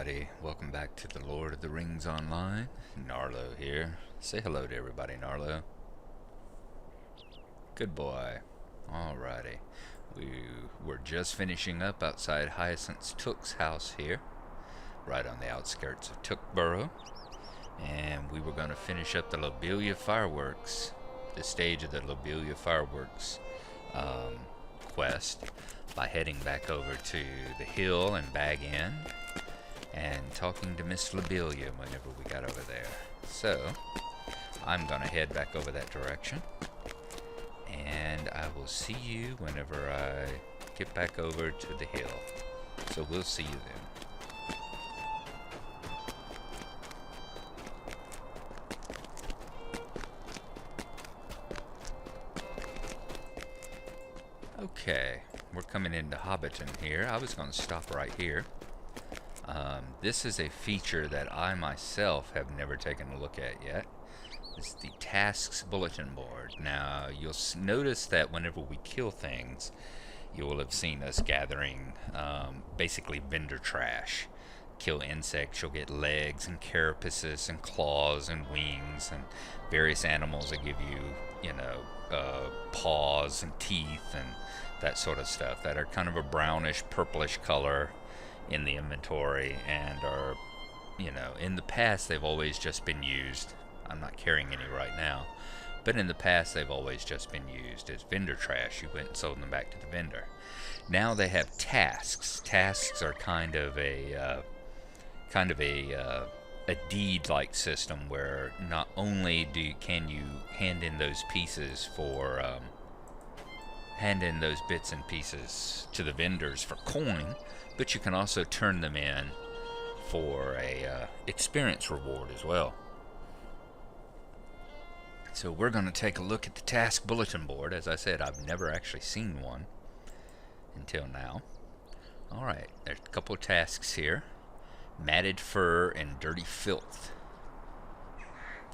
everybody. Welcome back to the Lord of the Rings Online. Gnarlo here. Say hello to everybody, Gnarlo. Good boy. Alrighty. We were just finishing up outside Hyacinth's Took's house here, right on the outskirts of Tookborough. And we were going to finish up the Lobelia Fireworks, the stage of the Lobelia Fireworks quest, by heading back over to the hill and Baggin and talking to Miss Lobelia whenever we got over there. So I'm gonna head back over that direction, and I will see you whenever I get back over to the hill. So we'll see you then. Okay, we're coming into Hobbiton here. I was going to stop right here. This is a feature that I myself have never taken a look at yet. It's the tasks bulletin board. Now, you'll notice that whenever we kill things, you will have seen us gathering basically vendor trash. Kill insects, you'll get legs and carapaces and claws and wings and various animals that give you, paws and teeth and that sort of stuff that are kind of a brownish, purplish color in the inventory, and are, in the past they've always just been used. I'm not carrying any right now, but in the past they've always just been used as vendor trash. You went and sold them back to the vendor. Now they have tasks. Tasks are kind of a deed-like system where not only can you hand in those pieces for hand in those bits and pieces to the vendors for coin, but you can also turn them in for a experience reward as well. So we're going to take a look at the task bulletin board. As I said, I've never actually seen one until now. Alright, there's a couple of tasks here. Matted fur and dirty filth.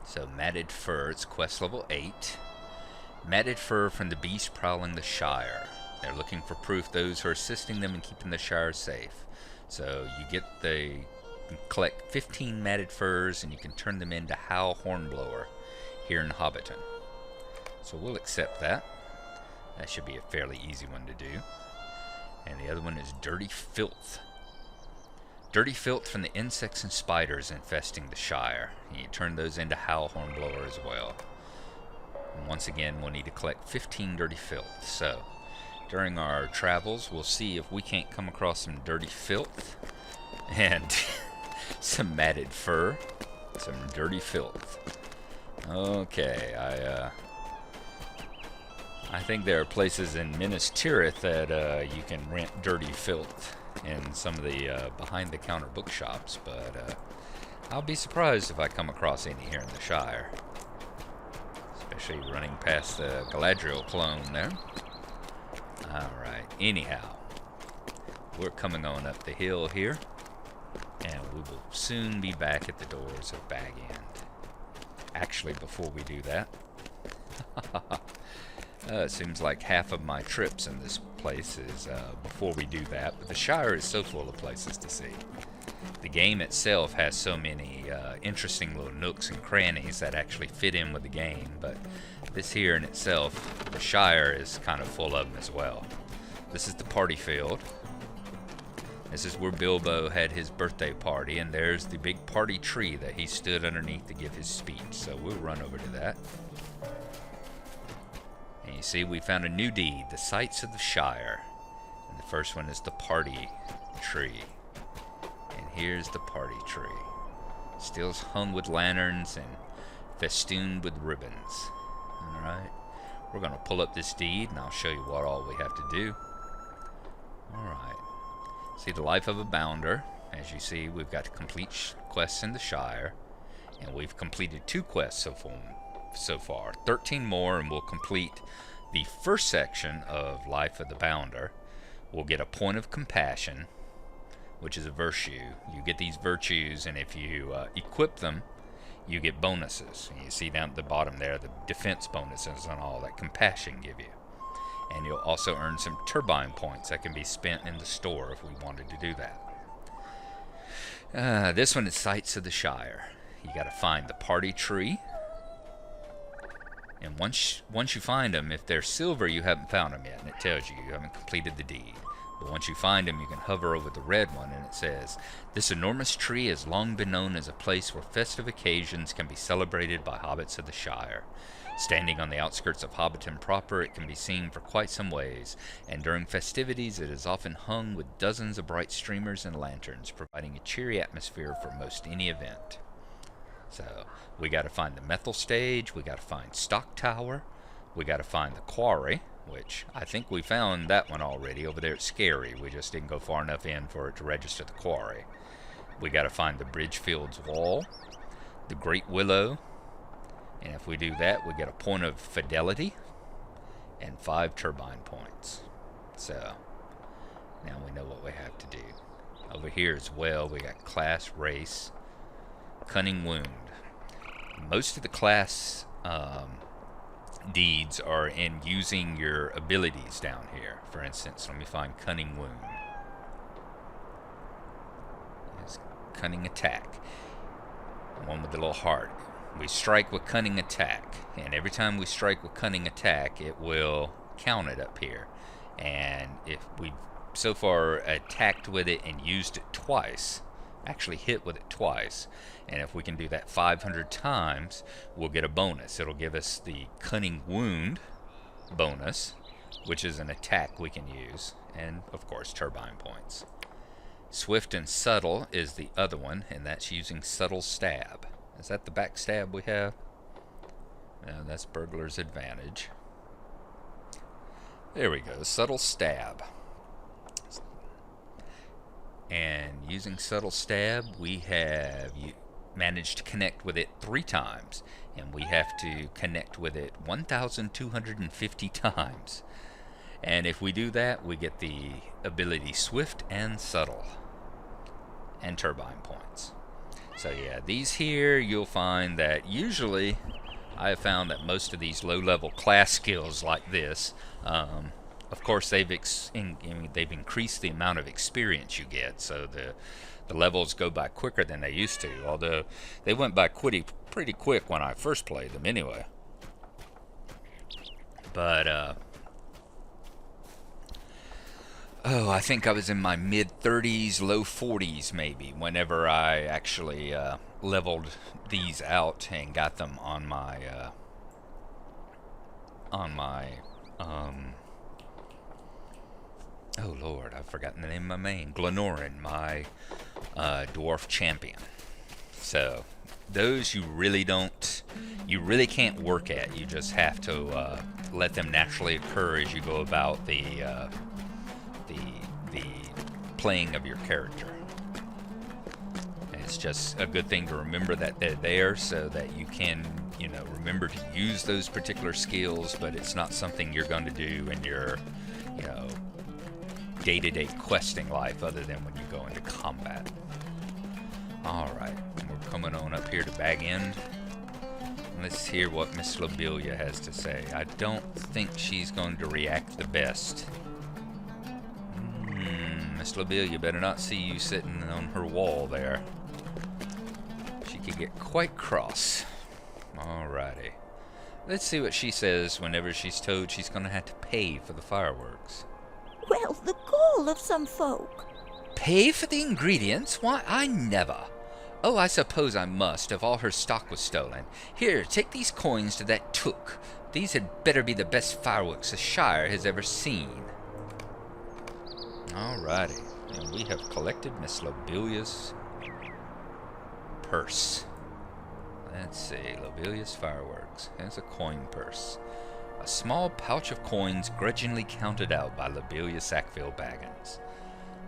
So matted fur, it's quest level 8. Matted fur from the beast prowling the Shire. They're looking for proof those who are assisting them in keeping the Shire safe. So you collect 15 matted furs, and you can turn them into Howl Hornblower here in Hobbiton. So we'll accept that. That should be a fairly easy one to do. And the other one is dirty filth. Dirty filth from the insects and spiders infesting the Shire. You turn those into Howl Hornblower as well. And once again, we'll need to collect 15 dirty filth. So during our travels, we'll see if we can't come across some dirty filth and some matted fur, some dirty filth. Okay, I think there are places in Minas Tirith that you can rent dirty filth in some of the behind-the-counter bookshops, but I'll be surprised if I come across any here in the Shire, especially running past the Galadriel clone there. Alright, anyhow, we're coming on up the hill here, and we will soon be back at the doors of Baggin. Actually, before we do that, it seems like half of my trips in this place is before we do that, but the Shire is so full of places to see. The game itself has so many interesting little nooks and crannies that actually fit in with the game, but this here in itself, the Shire is kind of full of them as well. This is the party field. This is where Bilbo had his birthday party, and there's the big party tree that he stood underneath to give his speech, so we'll run over to that. And you see, we found a new deed, the sights of the Shire. And the first one is the party tree. And here's the party tree. Still hung with lanterns and festooned with ribbons. Alright, we're going to pull up this deed, and I'll show you what all we have to do. Alright, see, the life of a bounder. As you see, we've got to complete quests in the Shire, and we've completed 2 quests so far. 13 more, and we'll complete the first section of Life of the Bounder. We'll get a point of compassion, which is a virtue. You get these virtues, and if you equip them, you get bonuses. And you see down at the bottom there, the defense bonuses and all that compassion give you. And you'll also earn some turbine points that can be spent in the store if we wanted to do that. This one is Sights of the Shire. You got to find the party tree. And once you find them, if they're silver, you haven't found them yet, and it tells you you haven't completed the deed. But once you find them, you can hover over the red one, and it says, "This enormous tree has long been known as a place where festive occasions can be celebrated by hobbits of the Shire. Standing on the outskirts of Hobbiton proper, it can be seen for quite some ways, and during festivities it is often hung with dozens of bright streamers and lanterns, providing a cheery atmosphere for most any event." So, we got to find the Methyl Stage, we got to find Stock Tower, we got to find the Quarry, which I think we found that one already over there at Scary. We just didn't go far enough in for it to register the Quarry. We got to find the Bridgefields Wall, the Great Willow, and if we do that, we get a point of fidelity and 5 turbine points. So, now we know what we have to do. Over here as well, we got Class, Race, Cunning Wound. Most of the class deeds are in using your abilities down here. For instance, let me find Cunning Wound. There's Cunning Attack. One with the little heart. We strike with Cunning Attack, and every time we strike with Cunning Attack, it will count it up here. And if we've so far attacked with it and used it twice, actually hit with it twice, and if we can do that 500 times, we'll get a bonus. It'll give us the Cunning Wound bonus, which is an attack we can use, and of course turbine points. Swift and Subtle is the other one, and that's using Subtle Stab. Is that the backstab we have? No, that's Burglar's Advantage. There we go, Subtle Stab. And using Subtle Stab, we have managed to connect with it 3 times, and we have to connect with it 1,250 times. And if we do that, we get the ability Swift and Subtle, and turbine points. So yeah, these here, you'll find that usually I have found that most of these low-level class skills like this, of course, they've increased the amount of experience you get, so the levels go by quicker than they used to, although they went by pretty quick when I first played them anyway. But, I think I was in my mid-30s, low 40s maybe, whenever I actually leveled these out and got them on my oh Lord, I've forgotten the name of my main. Glenorin, my dwarf champion. So those you really can't work at. You just have to let them naturally occur as you go about the playing of your character. And it's just a good thing to remember that they're there so that you can, remember to use those particular skills, but it's not something you're going to do in your, day-to-day questing life other than when you go into combat. Alright, we're coming on up here to Bag End. Let's hear what Miss Lobelia has to say. I don't think she's going to react the best. Miss Lobelia better not see you sitting on her wall there. She could get quite cross. Alrighty. Let's see what she says whenever she's told she's going to have to pay for the fireworks. Well, the gall of some folk. Pay for the ingredients? Why, I never. Oh, I suppose I must, if all her stock was stolen. Here, take these coins to that took. These had better be the best fireworks the Shire has ever seen. Alrighty, and we have collected Miss Lobelia's purse. Let's see, Lobelia's Fireworks. There's a coin purse. A small pouch of coins grudgingly counted out by Lobelia Sackville-Baggins.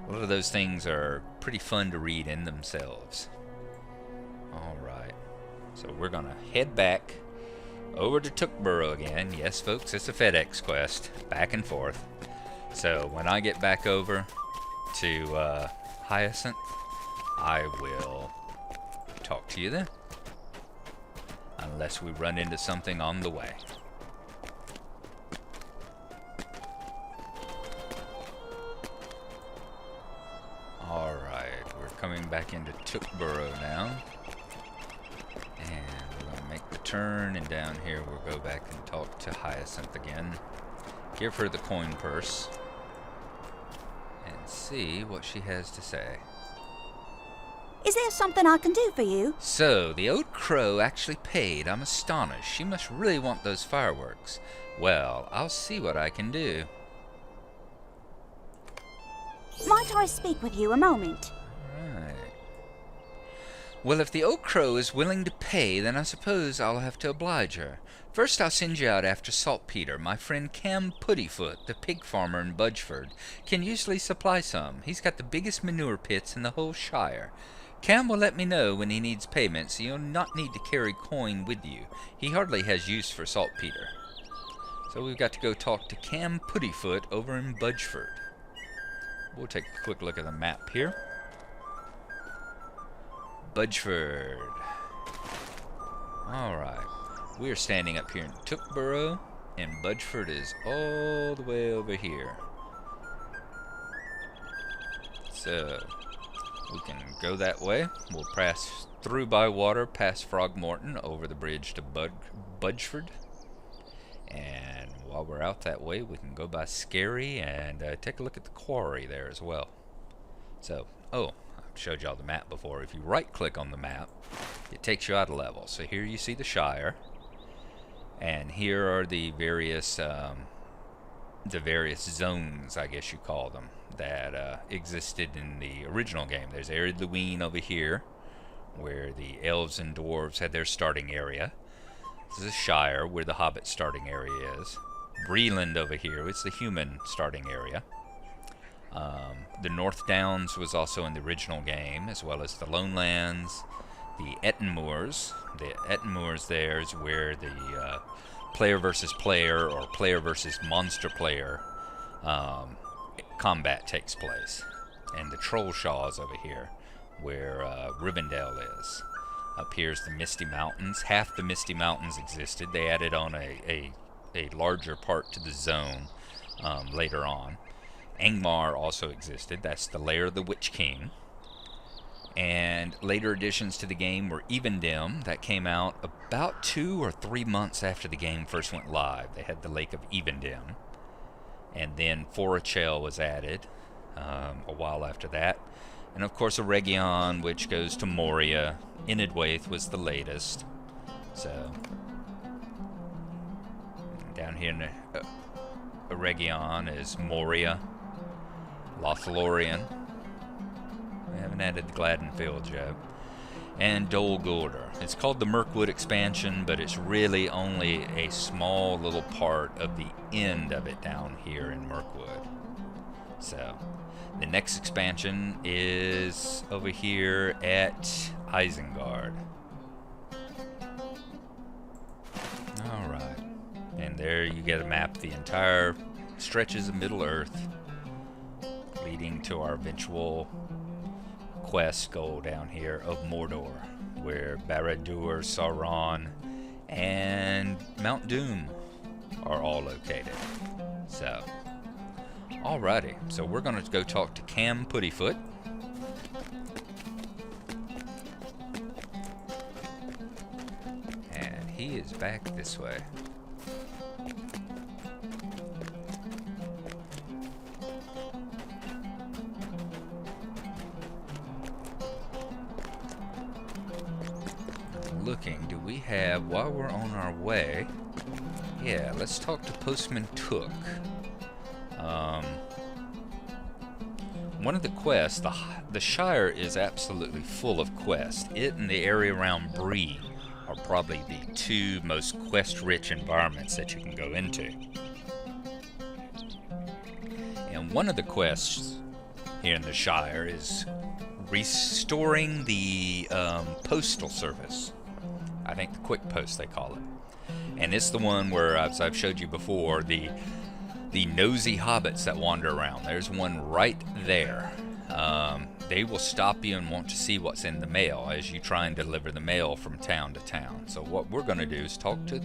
A lot of those things are pretty fun to read in themselves. Alright, so we're going to head back over to Tookboro again. Yes, folks, it's a FedEx quest, back and forth. So when I get back over to Hyacinth, I will talk to you then. Unless we run into something on the way. Alright, we're coming back into Tookboro now. And we're going to make the turn, and down here we'll go back and talk to Hyacinth again. Give her the coin purse. And see what she has to say. Is there something I can do for you? So, the old crow actually paid. I'm astonished. She must really want those fireworks. Well, I'll see what I can do. Might I speak with you a moment? Right. Well, if the old crow is willing to pay, then I suppose I'll have to oblige her. First, I'll send you out after Saltpetre. My friend Cam Puttyfoot, the pig farmer in Budgeford, can usually supply some. He's got the biggest manure pits in the whole Shire. Cam will let me know when he needs payment, so you'll not need to carry coin with you. He hardly has use for saltpetre. So we've got to go talk to Cam Puttyfoot over in Budgeford. We'll take a quick look at the map here. Budgeford. Alright. We are standing up here in Tookboro, and Budgeford is all the way over here. So we can go that way. We'll pass through by water, past Frogmorton, over the bridge to Budgeford. And while we're out that way, we can go by Scary and take a look at the quarry there as well. So, oh, I've showed y'all the map before. If you right-click on the map, it takes you out of level. So here you see the Shire, and here are the various zones, I guess you call them, that existed in the original game. There's Area Luween over here, where the elves and dwarves had their starting area. This is Shire, where the Hobbit starting area is. Breland over here, it's the human starting area. The North Downs was also in the original game, as well as the Lone Lands, the Etten Moors. The Etten Moors there is where the player versus player, or player versus monster player combat takes place. And the Trollshaws over here, where Rivendell is. Up here's the Misty Mountains. Half the Misty Mountains existed. They added on a larger part to the zone later on. Angmar also existed. That's the lair of the Witch King. And later additions to the game were Evendim. That came out about 2 or 3 months after the game first went live. They had the Lake of Evendim. And then Forachel was added a while after that. And of course Eregion, which goes to Moria. Inedwaith was the latest. So down here in Eregion is Moria, Lothlorien. We haven't added the Gladden Fields yet. And Dol Guldur. It's called the Mirkwood expansion, but it's really only a small little part of the end of it down here in Mirkwood. So the next expansion is over here at Isengard. Alright. And there you get a map of the entire stretches of Middle-earth, leading to our eventual quest goal down here of Mordor, where Barad-dûr, Sauron, and Mount Doom are all located. So, alrighty, so we're going to go talk to Cam Puttyfoot. And he is back this way. Looking, do we have, while we're on our way, yeah, let's talk to Postman Took. One of the quests, the Shire is absolutely full of quests. It and the area around Bree are probably the two most quest-rich environments that you can go into. And one of the quests here in the Shire is restoring the postal service. I think the quick post they call it. And it's the one where, as I've showed you before, the nosy hobbits that wander around. There's one right there. They will stop you and want to see what's in the mail as you try and deliver the mail from town to town. So what we're going to do is talk to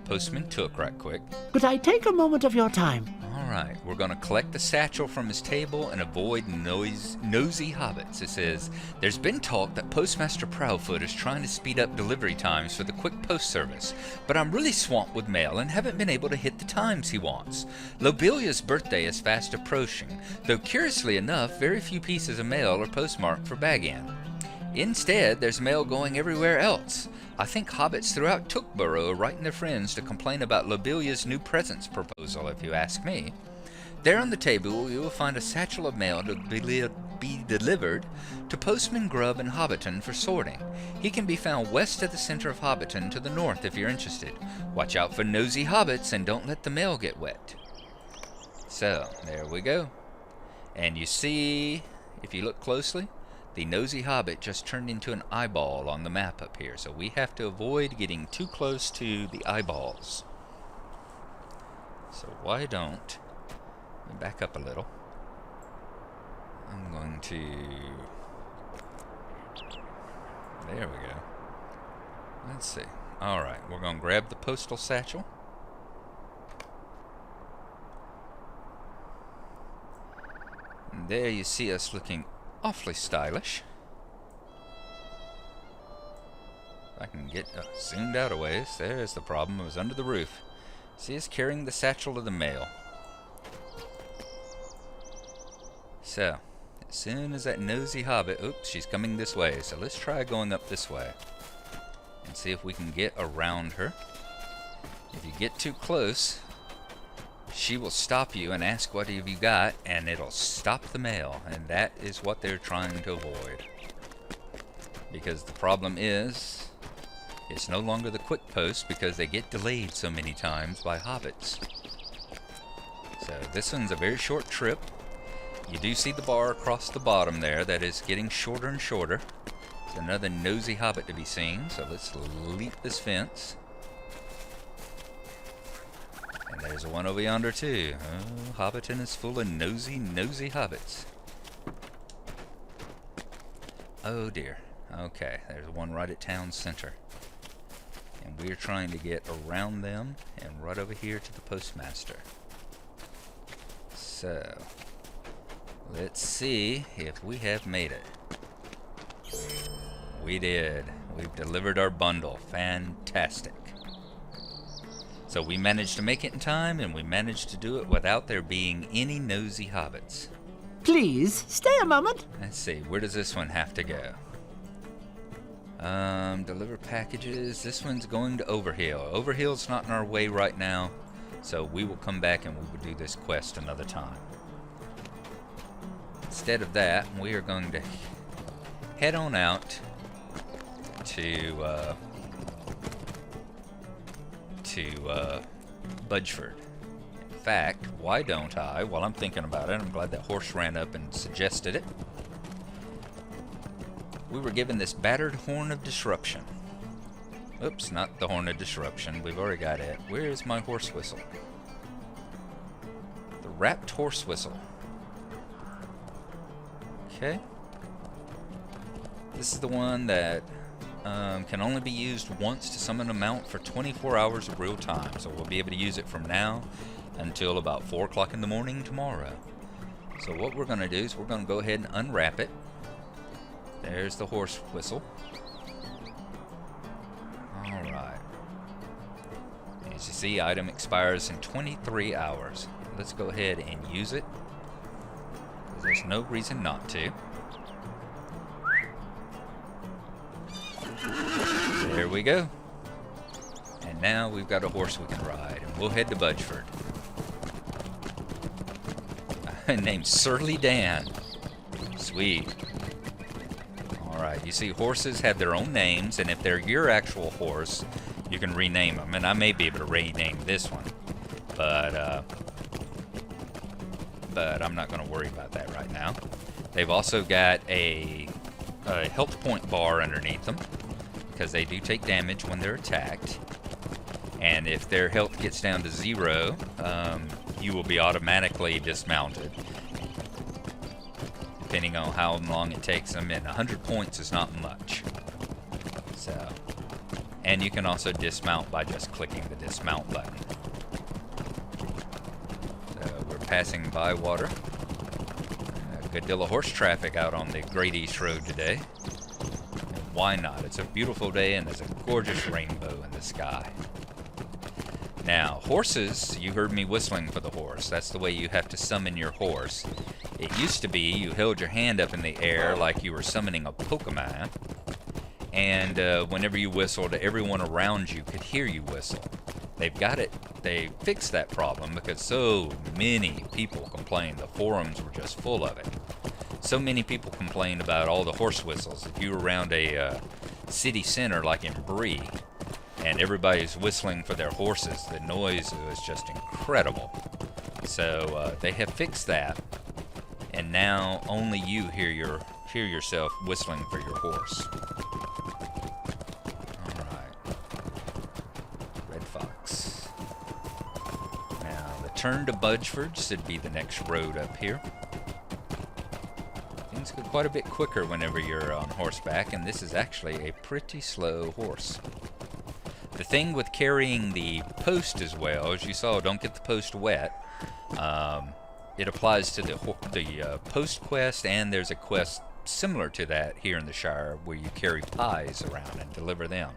Postman Took right quick. Could I take a moment of your time? All Alright, we're going to collect the satchel from his table and avoid nosy hobbits. It says, there's been talk that Postmaster Proudfoot is trying to speed up delivery times for the quick post service, but I'm really swamped with mail and haven't been able to hit the times he wants. Lobelia's birthday is fast approaching, though curiously enough, very few pieces of mail are postmarked for Baggin. Instead, there's mail going everywhere else. I think hobbits throughout Tookborough are writing their friends to complain about Lobelia's new presents proposal, if you ask me. There on the table you will find a satchel of mail to be delivered to Postman Grubb in Hobbiton for sorting. He can be found west of the center of Hobbiton to the north if you're interested. Watch out for nosy hobbits and don't let the mail get wet. So, there we go. And you see, if you look closely, the nosy hobbit just turned into an eyeball on the map up here, so we have to avoid getting too close to the eyeballs. So why don't we back up a little? I'm going to... There we go. Let's see. Alright, we're going to grab the postal satchel. And there you see us looking awfully stylish. If I can get zoomed out a ways. There's the problem. It was under the roof. See us carrying the satchel of the mail. So, as soon as that nosy hobbit... Oops, she's coming this way. So let's try going up this way. And see if we can get around her. If you get too close, she will stop you and ask what have you got, and it'll stop the mail, and that is what they're trying to avoid. Because the problem is, it's no longer the quick post because they get delayed so many times by hobbits. So this one's a very short trip. You do see the bar across the bottom there that is getting shorter and shorter. There's another nosy hobbit to be seen, so let's leap this fence. And there's one over yonder too. Oh, Hobbiton is full of nosy hobbits. Oh dear. Okay, there's one right at town center. And we're trying to get around them and right over here to the postmaster. So, let's see if we have made it. We did. We've delivered our bundle. Fantastic. So we managed to make it in time, and we managed to do it without there being any nosy hobbits. Please, stay a moment. Let's see, where does this one have to go? Deliver packages. This one's going to Overhill. Overhill's not in our way right now, so we will come back and we will do this quest another time. Instead of that, we are going to head on out to Budgeford. In fact, why don't I, while I'm thinking about it, I'm glad that horse ran up and suggested it. We were given this battered horn of disruption. Oops, not the horn of disruption. We've already got it. Where is my horse whistle? The wrapped horse whistle. Okay. This is the one that can only be used once to summon a mount for 24 hours of real time. So we'll be able to use it from now until about 4 o'clock in the morning tomorrow. So what we're going to do is we're going to go ahead and unwrap it. There's the horse whistle. Alright. As you see, item expires in 23 hours. Let's go ahead and use it. There's no reason not to. There we go. And now we've got a horse we can ride, and we'll head to Budgeford. Named Surly Dan. Sweet. Alright, you see horses have their own names, and if they're your actual horse, you can rename them. And I may be able to rename this one. But I'm not going to worry about that right now. They've also got a health point bar underneath them, because they do take damage when they're attacked. And if their health gets down to 0, you will be automatically dismounted, depending on how long it takes them. And 100 points is not much. So, and you can also dismount by just clicking the dismount button. So we're passing by water. A good deal of horse traffic out on the Great East Road today. Why not? It's a beautiful day and there's a gorgeous rainbow in the sky. Now, horses, you heard me whistling for the horse. That's the way you have to summon your horse. It used to be you held your hand up in the air like you were summoning a Pokemon. And whenever you whistled, everyone around you could hear you whistle. They fixed that problem because so many people complained. The forums were just full of it. So many people complained about all the horse whistles. If you were around a city center like in Bree, and everybody's whistling for their horses, the noise was just incredible. So they have fixed that, and now only you hear yourself whistling for your horse. All right, Red Fox. Now the turn to Budgeford should be the next road up here. Things go quite a bit quicker whenever you're on horseback, and this is actually a pretty slow horse. The thing with carrying the post as well, as you saw, don't get the post wet. It applies to the post quest, and there's a quest similar to that here in the Shire where you carry pies around and deliver them.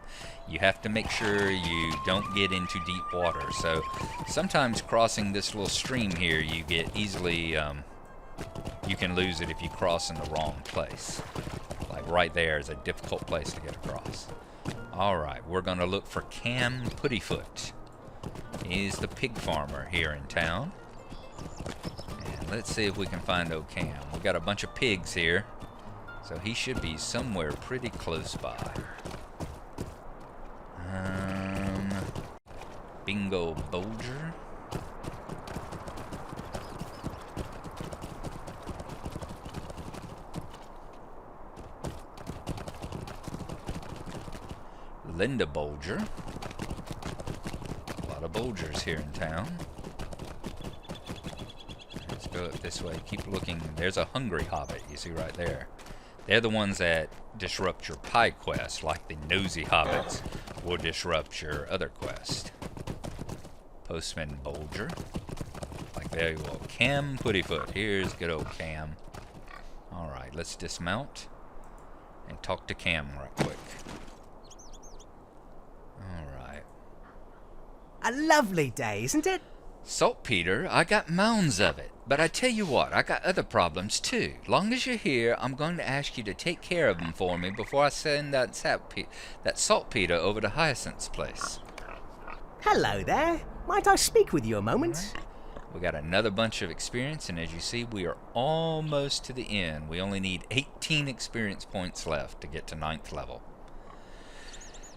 You have to make sure you don't get into deep water. So sometimes crossing this little stream here, you get easily, you can lose it if you cross in the wrong place. Like right there is a difficult place to get across. Alright, we're going to look for Cam Puttyfoot. He's the pig farmer here in town. And let's see if we can find old Cam. We got a bunch of pigs here, so he should be somewhere pretty close by. Bingo Bolger. Linda Bolger. A lot of Bolgers here in town. Let's go up this way. Keep looking. There's a hungry hobbit you see right there. They're the ones that disrupt your pie quest, like the nosy hobbits will disrupt your other quest. Postman Bolger. Like there you go. Cam Puttyfoot. Here's good old Cam. Alright, let's dismount and talk to Cam right quick. Alright. A lovely day, isn't it? Saltpetre, I got mounds of it. But I tell you what, I got other problems too. Long as you're here, I'm going to ask you to take care of them for me before I send that saltpetre over to Hyacinth's place. Hello there. Might I speak with you a moment? We got another bunch of experience, and as you see, we are almost to the end. We only need 18 experience points left to get to 9th level.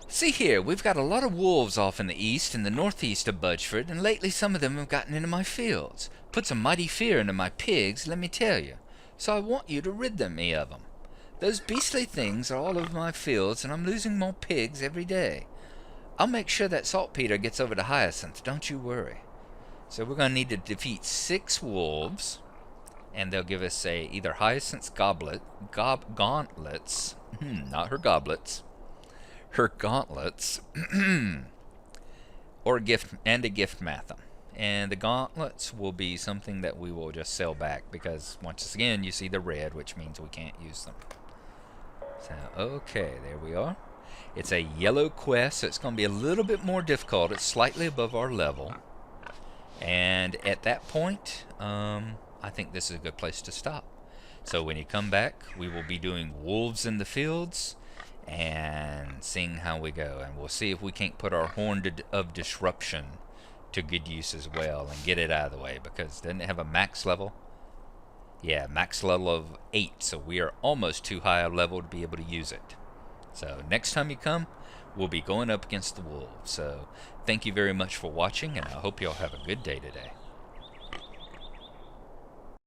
See here, we've got a lot of wolves off in the east and the northeast of Budgeford, and lately some of them have gotten into my fields. Put some mighty fear into my pigs, let me tell you. So I want you to rid me of them. Those beastly things are all over my fields, and I'm losing more pigs every day. I'll make sure that saltpetre gets over to Hyacinth, don't you worry. So we're going to need to defeat 6 wolves, and they'll give us either Hyacinth's gauntlets, not her goblets, her gauntlets, or a gift matham. And the gauntlets will be something that we will just sell back, because once again you see the red, which means we can't use them. So okay, there we are. It's a yellow quest, so it's going to be a little bit more difficult. It's slightly above our level, and at that point I think this is a good place to stop. So when you come back, we will be doing wolves in the fields and seeing how we go, and we'll see if we can't put our horn of disruption to good use as well and get it out of the way, because doesn't it have a max level? Yeah, max level of 8, so we are almost too high a level to be able to use it. So next time you come, we'll be going up against the wolves. So thank you very much for watching, and I hope you all have a good day today.